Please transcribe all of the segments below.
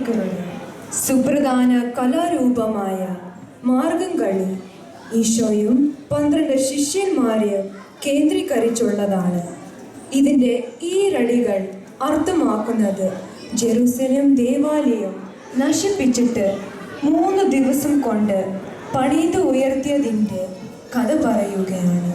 ആരംഭിക്കുന്നത് സുപ്രധാന കലാരൂപമായ മാർഗം കളി ഈശോയും 12 ശിഷ്യന്മാരെയും കേന്ദ്രീകരിച്ചുള്ളതാണ്. ഇതിൻ്റെ ഈരടികൾ അർത്ഥമാക്കുന്നത് ജെറുസലേം ദേവാലയം നശിപ്പിച്ചിട്ട് 3 ദിവസം കൊണ്ട് പണിത് ഉയർത്തിയതിൻ്റെ കഥ പറയുകയാണ്.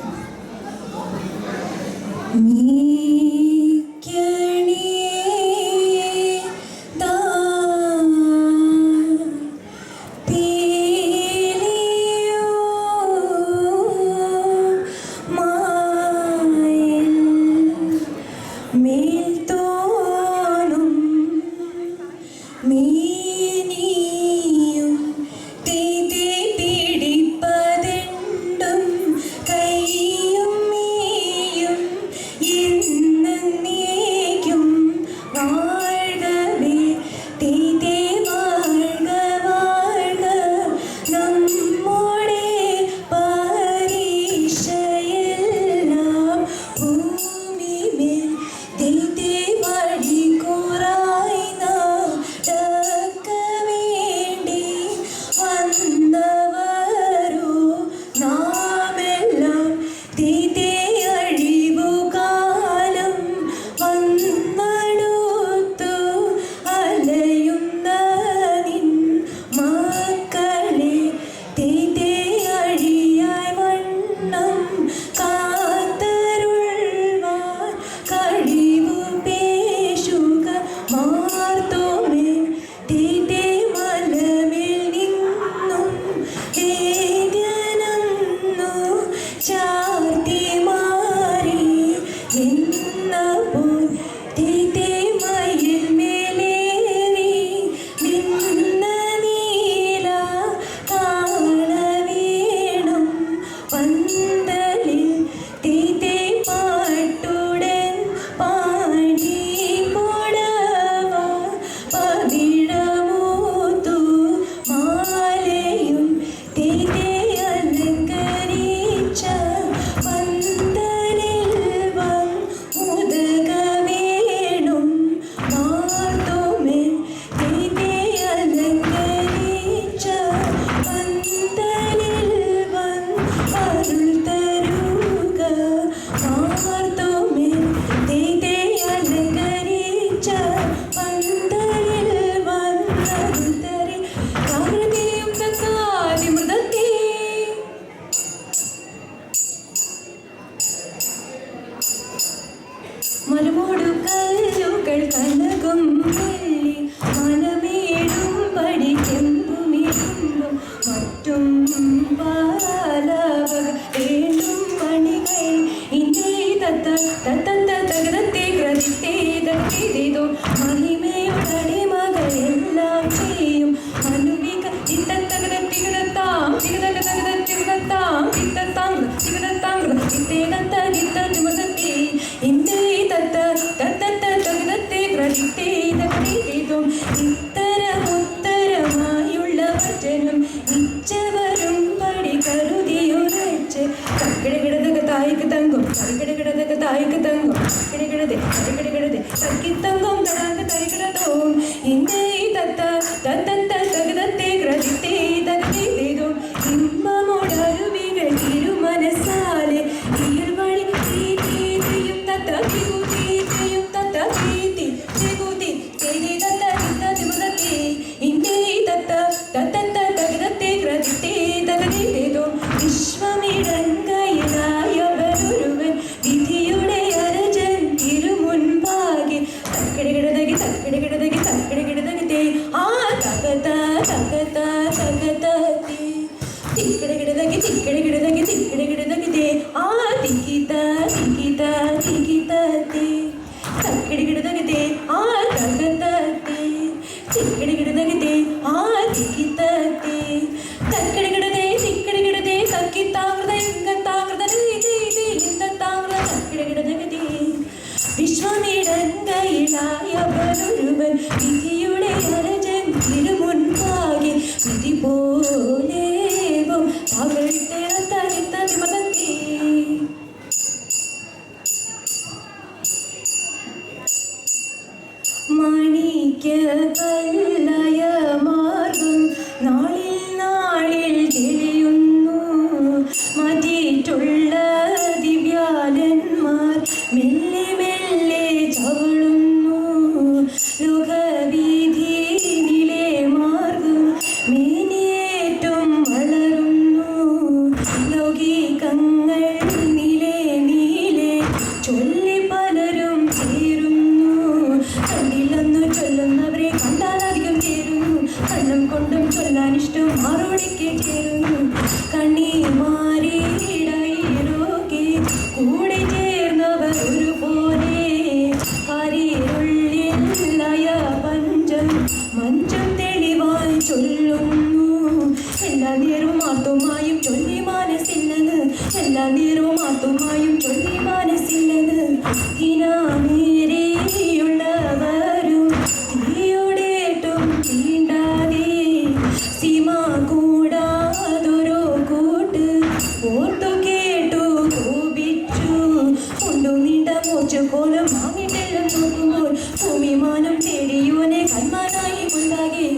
ഇത്തരമുത്തരമായുള്ള വചനം ഇച്ചവരും പടി കരുതിയുറച്ച് കിടകിടതൊക്കെ തായ്ക്ക് തങ്കും കിടകിടതൊക്കെ തായ്ക്ക് തങ്കും കിടകിടതെ തക്കിത്തങ്കും തടാക തരികിടതോം ഇന്നേ തത്ത തത്തത്ത തകതത്തെ ഗ്രതിത്തെ തകതേതും ഇമ്പമോടരുവികൾ തിരുമനസാലെ ഈർവഴി തീയും തത്ത തീയും തത്ത തീ വിശ്വമിടങ്കയിലായവരൊരുവൻ വിധിയുടെ അരജൻ തിരുമുൻപാകെ തക്കിടകിടതകി ആ തകത തിക്കിടകിടതകി ആ തിക്കിത തക്കിടകിടതകി ആ തകതേ ചിക്കിടകിടതകി ആ തിക്കിതേ തക്കിടകിടതേ തിക്കിടകിടതേ തക്കിത്താമൃത തക്കിടകിടതകി വിശ്വമിടങ്കയിലായവരൊരുവൻ വിധിയുടെ അരജൻ തിരുമുൻപാകെ വിധി പോലേവും തകഴ്ത്തെ തരിത്തതിമതത്തി മണി എനിക്ക് കല്ലായ മാർഗം നാളിൽ നാളിൽ തെളിയുന്നു. മാറ്റിയിട്ടുള്ള ദിവ്യാലന്മാർ മെല്ലെ മെല്ലെ ചവളുന്നു. ലോകവീഥിയിലെ മാർഗം മേനേറ്റം വളരുന്നു. ലൗകികങ്ങൾ നീലെ നീലെ ചൊല്ലി പലരും ചേരുന്നു. കണ്ടില്ലെന്നു ചൊല്ലുന്നവരെ കണ്ടാൽ അധികം ചേരുന്നു. കണ്ണും കൊണ്ടും ചൊല്ലാനിഷ്ടം ആരോടൊക്കെ ചേരുന്നു. കണ്ണി മാറിയിടയിലൊക്കെ കൂടെ ചേർന്നവർ ഒരുപോലെ. കാരിരുള്ളിലായ പഞ്ചം മഞ്ചം തെളിവായി ചൊല്ലുന്നു. എല്ലാ നേരവും ആത്തുമായും ചൊല്ലി മനസ്സില്ലെന്ന്. എല്ലാ നേരവും ആത്തുമായും ചൊല്ലി മനസ്സില്ലെന്ന്. ദിനാമേരെയുള്ളവരും തീയോടേറ്റും തീണ്ടാതെ സീമ കൂടാതൊരു കൂട്ട് ഓർത്തു കേട്ടു കോപിച്ചു. കൊണ്ടു നീണ്ട മോച്ചു കോലം വാങ്ങിട്ടെല്ലാം നോക്കുമ്പോൾ ഭൂമിമാനം തേടിയോനെ കന്മാനായി ഉണ്ടാകെ.